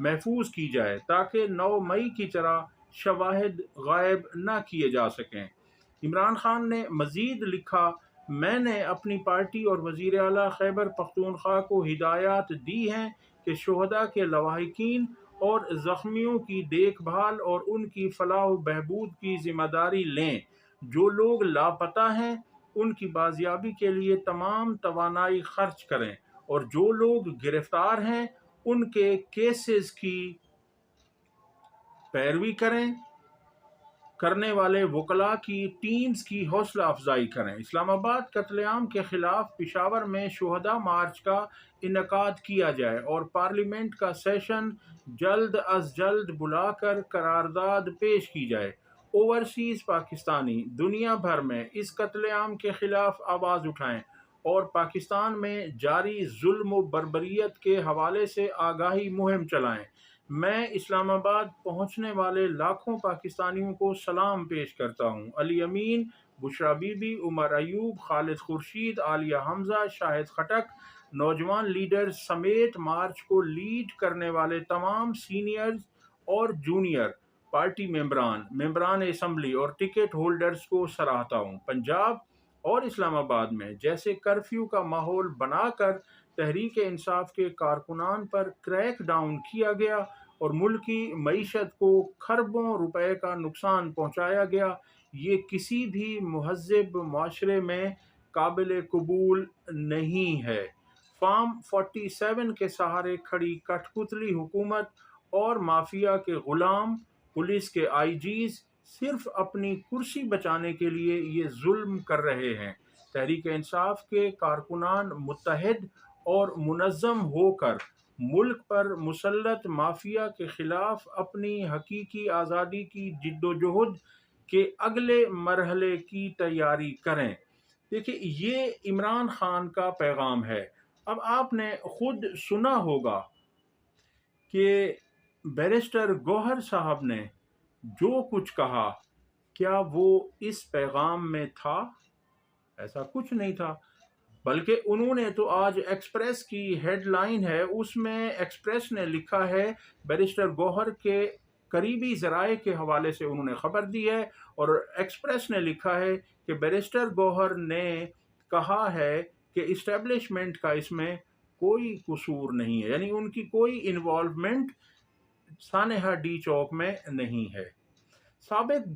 محفوظ کی جائے تاکہ 9 مئی کی طرح شواہد غائب نہ کیے جا سکیں۔ عمران خان نے مزید لکھا، میں نے اپنی پارٹی اور وزیر اعلیٰ خیبر پختونخوا کو ہدایات دی ہیں کہ شہداء کے لواحقین اور زخمیوں کی دیکھ بھال اور ان کی فلاح و بہبود کی ذمہ داری لیں۔ جو لوگ لاپتہ ہیں ان کی بازیابی کے لیے تمام توانائی خرچ کریں اور جو لوگ گرفتار ہیں ان کے کیسز کی پیروی کرنے والے وکلاء کی ٹیمز کی حوصلہ افزائی کریں۔ اسلام آباد قتل عام کے خلاف پشاور میں شہداء مارچ کا انعقاد کیا جائے اور پارلیمنٹ کا سیشن جلد از جلد بلا کر قرارداد پیش کی جائے۔ اوورسیز پاکستانی دنیا بھر میں اس قتل عام کے خلاف آواز اٹھائیں اور پاکستان میں جاری ظلم و بربریت کے حوالے سے آگاہی مہم چلائیں۔ میں اسلام آباد پہنچنے والے لاکھوں پاکستانیوں کو سلام پیش کرتا ہوں۔ علی امین، بشرا بی بی، عمر ایوب، خالد خورشید، عالیہ حمزہ، شاہد خٹک، نوجوان لیڈرز سمیت مارچ کو لیڈ کرنے والے تمام سینئرز اور جونیئر پارٹی ممبران اسمبلی اور ٹکٹ ہولڈرز کو سراہتا ہوں۔ پنجاب اور اسلام آباد میں جیسے کرفیو کا ماحول بنا کر تحریک انصاف کے کارکنان پر کریک ڈاؤن کیا گیا اور ملکی معیشت کو کھربوں روپے کا نقصان پہنچایا گیا، یہ کسی بھی مہذب معاشرے میں قابل قبول نہیں ہے۔ فارم 47 کے سہارے کھڑی کٹھ پتلی حکومت اور مافیا کے غلام پولیس کے آئی جیز صرف اپنی کرسی بچانے کے لیے یہ ظلم کر رہے ہیں۔ تحریک انصاف کے کارکنان متحد اور منظم ہو کر ملک پر مسلط مافیا کے خلاف اپنی حقیقی آزادی کی جدوجہد کے اگلے مرحلے کی تیاری کریں۔ دیکھیں، یہ عمران خان کا پیغام ہے۔ اب آپ نے خود سنا ہوگا کہ بیرسٹر گوہر صاحب نے جو کچھ کہا، کیا وہ اس پیغام میں تھا؟ ایسا کچھ نہیں تھا، بلکہ انہوں نے تو آج ایکسپریس کی ہیڈ لائن ہے، اس میں ایکسپریس نے لکھا ہے، بیرسٹر گوہر کے قریبی ذرائع کے حوالے سے انہوں نے خبر دی ہے اور ایکسپریس نے لکھا ہے کہ بیرسٹر گوہر نے کہا ہے کہ اسٹیبلشمنٹ کا اس میں کوئی قصور نہیں ہے، یعنی ان کی کوئی انوالومنٹ سانحہ ڈی چوک میں نہیں ہے۔ سابق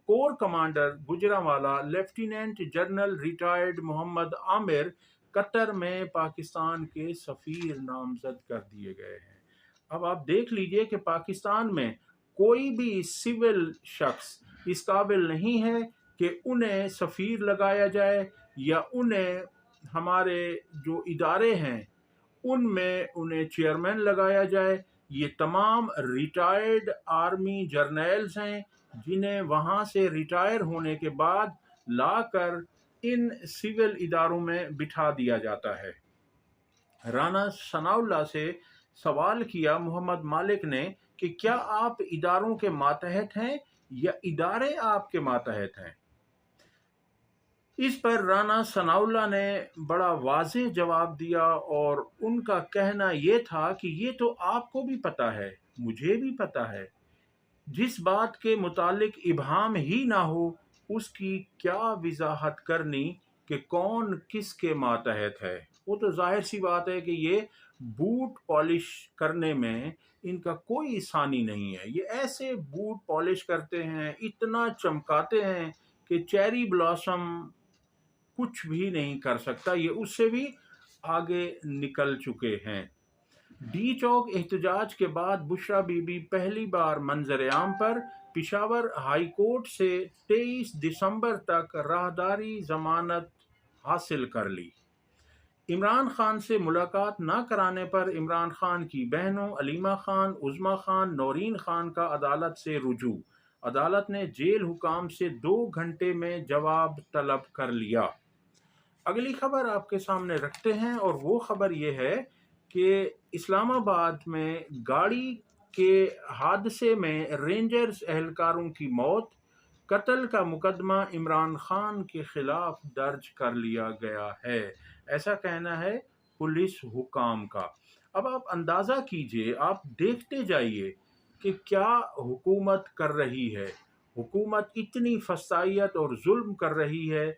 corps commander Gujranwala lieutenant general retired Muhammad Aamir Qatar میں پاکستان کے سفیر نامزد کر دیے گئے ہیں۔ اب آپ دیکھ لیجئے کہ پاکستان میں کوئی بھی سول شخص اس قابل نہیں ہے کہ انہیں سفیر لگایا جائے یا انہیں ہمارے جو ادارے ہیں ان میں انہیں چیئرمین لگایا جائے۔ یہ تمام ریٹائرڈ آرمی جرنیلز ہیں جنہیں وہاں سے ریٹائر ہونے کے بعد لا کر ان سول اداروں میں بٹھا دیا جاتا ہے۔ رانا ثناءاللہ سے سوال کیا محمد مالک نے کہ کیا آپ اداروں کے ماتحت ہیں یا ادارے آپ کے ماتحت ہیں؟ اس پر رانا ثناءاللہ نے بڑا واضح جواب دیا اور ان کا کہنا یہ تھا کہ یہ تو آپ کو بھی پتہ ہے، مجھے بھی پتہ ہے، جس بات کے متعلق ابہام ہی نہ ہو اس کی کیا وضاحت کرنی کہ کون کس کے ماتحت ہے۔ وہ تو ظاہر سی بات ہے کہ یہ بوٹ پالش کرنے میں ان کا کوئی ثانی نہیں ہے، یہ ایسے بوٹ پالش کرتے ہیں، اتنا چمکاتے ہیں کہ چیری بلاسم کچھ بھی نہیں کر سکتا، یہ اس سے بھی آگے نکل چکے ہیں۔ ڈی چوک احتجاج کے بعد بشرا بی بی پہلی بار منظر عام پر، پشاور ہائی کورٹ سے 23 دسمبر تک راہداری ضمانت حاصل کر لی۔ عمران خان سے ملاقات نہ کرانے پر عمران خان کی بہنوں علیمہ خان، عظمیٰ خان، نورین خان کا عدالت سے رجوع۔ عدالت نے جیل حکام سے 2 گھنٹے میں جواب طلب کر لیا۔ اگلی خبر آپ کے سامنے رکھتے ہیں اور وہ خبر یہ ہے کہ اسلام آباد میں گاڑی کے حادثے میں رینجرز اہلکاروں کی موت، قتل کا مقدمہ عمران خان کے خلاف درج کر لیا گیا ہے، ایسا کہنا ہے پولیس حکام کا۔ اب آپ اندازہ کیجئے، آپ دیکھتے جائیے کہ کیا حکومت کر رہی ہے۔ حکومت اتنی فسادیت اور ظلم کر رہی ہے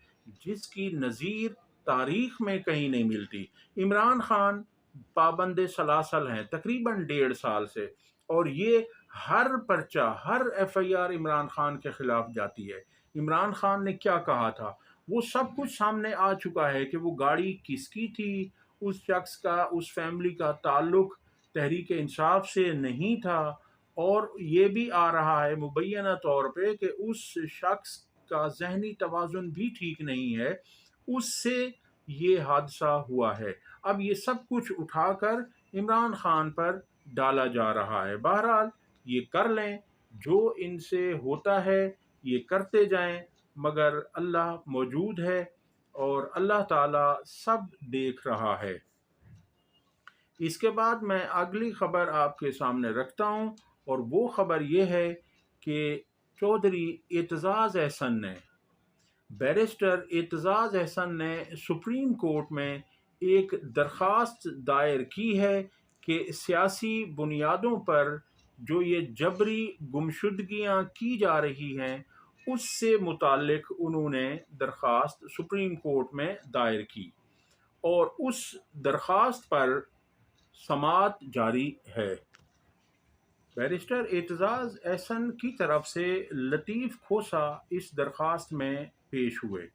جس کی نظیر تاریخ میں کہیں نہیں ملتی۔ عمران خان پابند سلاسل ہیں تقریباً 1.5 سال سے، اور یہ ہر پرچہ، ہر F I R Imran Khan کے خلاف جاتی ہے۔ عمران خان نے کیا کہا تھا وہ سب کچھ سامنے آ چکا ہے کہ وہ گاڑی کس کی تھی، اس شخص کا، اس فیملی کا تعلق تحریک انصاف سے نہیں تھا، اور یہ بھی آ رہا ہے مبینہ طور پہ کہ اس شخص کا ذہنی توازن بھی ٹھیک نہیں ہے، اس سے یہ حادثہ ہوا ہے۔ اب یہ سب کچھ اٹھا کر عمران خان پر ڈالا جا رہا ہے۔ بہرحال یہ کر لیں، جو ان سے ہوتا ہے یہ کرتے جائیں، مگر اللہ موجود ہے اور اللہ تعالیٰ سب دیکھ رہا ہے۔ اس کے بعد میں اگلی خبر آپ کے سامنے رکھتا ہوں، اور وہ خبر یہ ہے کہ چودھری اعتزاز احسن نے، بیرسٹر اعتزاز احسن نے سپریم کورٹ میں ایک درخواست دائر کی ہے کہ سیاسی بنیادوں پر جو یہ جبری گمشدگیاں کی جا رہی ہیں اس سے متعلق انہوں نے درخواست سپریم کورٹ میں دائر کی، اور اس درخواست پر سماعت جاری ہے۔ بیرسٹر اعتزاز احسن کی طرف سے لطیف کھوسہ اس درخواست میں پیش ہوئے۔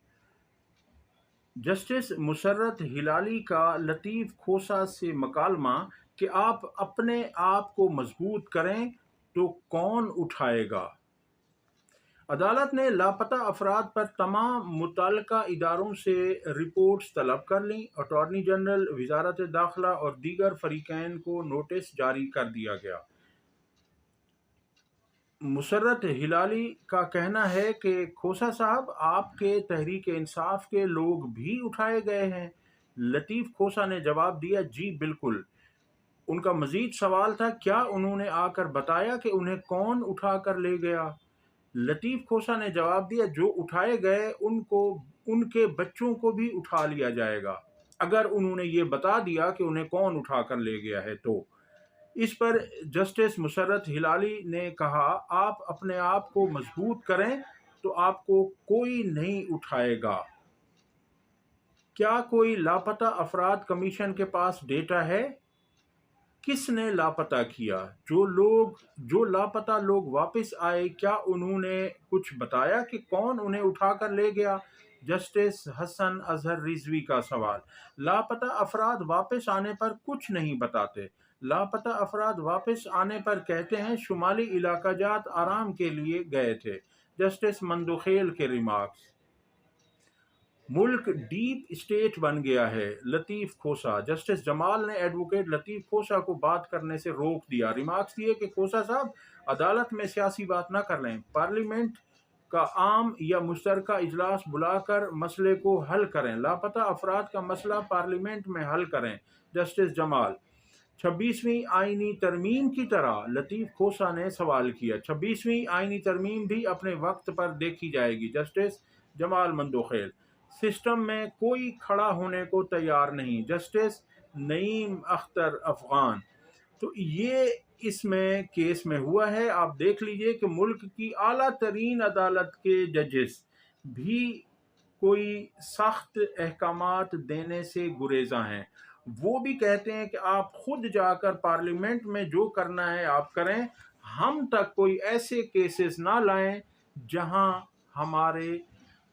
جسٹس مسرت ہلالی کا لطیف کھوسہ سے مکالمہ کہ آپ اپنے آپ کو مضبوط کریں تو کون اٹھائے گا۔ عدالت نے لاپتہ افراد پر تمام متعلقہ اداروں سے رپورٹس طلب کر لیں۔ اٹارنی جنرل، وزارت داخلہ اور دیگر فریقین کو نوٹس جاری کر دیا گیا۔ مسرت ہلالی کا کہنا ہے کہ کھوسہ صاحب، آپ کے تحریک انصاف کے لوگ بھی اٹھائے گئے ہیں۔ لطیف کھوسہ نے جواب دیا، جی بالکل۔ ان کا مزید سوال تھا، کیا انہوں نے آ کر بتایا کہ انہیں کون اٹھا کر لے گیا؟ لطیف کھوسہ نے جواب دیا، جو اٹھائے گئے ان کے بچوں کو بھی اٹھا لیا جائے گا، اگر انہوں نے یہ بتا دیا کہ انہیں کون اٹھا کر لے گیا ہے تو۔ اس پر جسٹس مسرت ہلالی نے کہا، آپ اپنے آپ کو مضبوط کریں تو آپ کو کوئی نہیں اٹھائے گا۔ کیا کوئی لاپتہ افراد کمیشن کے پاس ڈیٹا ہے؟ کس نے لاپتہ کیا؟ جو لاپتہ لوگ واپس آئے، کیا انہوں نے کچھ بتایا کہ کون انہیں اٹھا کر لے گیا؟ جسٹس حسن اظہر رضوی کا سوال، لاپتہ افراد واپس آنے پر کچھ نہیں بتاتے۔ لاپتہ افراد واپس آنے پر کہتے ہیں شمالی علاقہ جات آرام کے لیے گئے تھے۔ جسٹس مندوخیل کے ریمارکس، ملک ڈیپ اسٹیٹ بن گیا ہے۔ لطیف کھوسہ، جسٹس جمال نے ایڈوکیٹ لطیف کھوسہ کو بات کرنے سے روک دیا۔ ریمارکس دیے کہ کھوسہ صاحب، عدالت میں سیاسی بات نہ کر لیں، پارلیمنٹ کا عام یا مشترکہ اجلاس بلا کر مسئلے کو حل کریں، لاپتہ افراد کا مسئلہ پارلیمنٹ میں حل کریں۔ جسٹس جمال، 26ویں آئینی ترمیم کی طرح؟ لطیف کھوسہ نے سوال کیا، 26ویں آئینی ترمیم بھی اپنے وقت پر دیکھی جائے گی۔ جسٹس جمال مندوخیل، سسٹم میں کوئی کھڑا ہونے کو تیار نہیں۔ جسٹس نعیم اختر افغان، تو یہ اس میں کیس میں ہوا ہے۔ آپ دیکھ لیجئے کہ ملک کی اعلیٰ ترین عدالت کے ججز بھی کوئی سخت احکامات دینے سے گریزاں ہیں۔ وہ بھی کہتے ہیں کہ آپ خود جا کر پارلیمنٹ میں جو کرنا ہے آپ کریں، ہم تک کوئی ایسے کیسز نہ لائیں جہاں ہمارے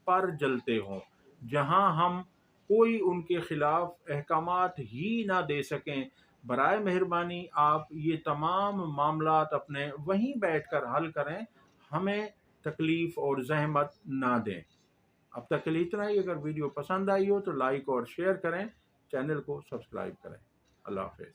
پر جلتے ہوں، جہاں ہم کوئی ان کے خلاف احکامات ہی نہ دے سکیں۔ برائے مہربانی آپ یہ تمام معاملات اپنے وہیں بیٹھ کر حل کریں، ہمیں تکلیف اور زحمت نہ دیں۔ اب تک کے لیے اتنا ہی۔ اگر ویڈیو پسند آئی ہو تو لائک اور شیئر کریں، چینل کو سبسکرائب کریں۔ اللہ حافظ۔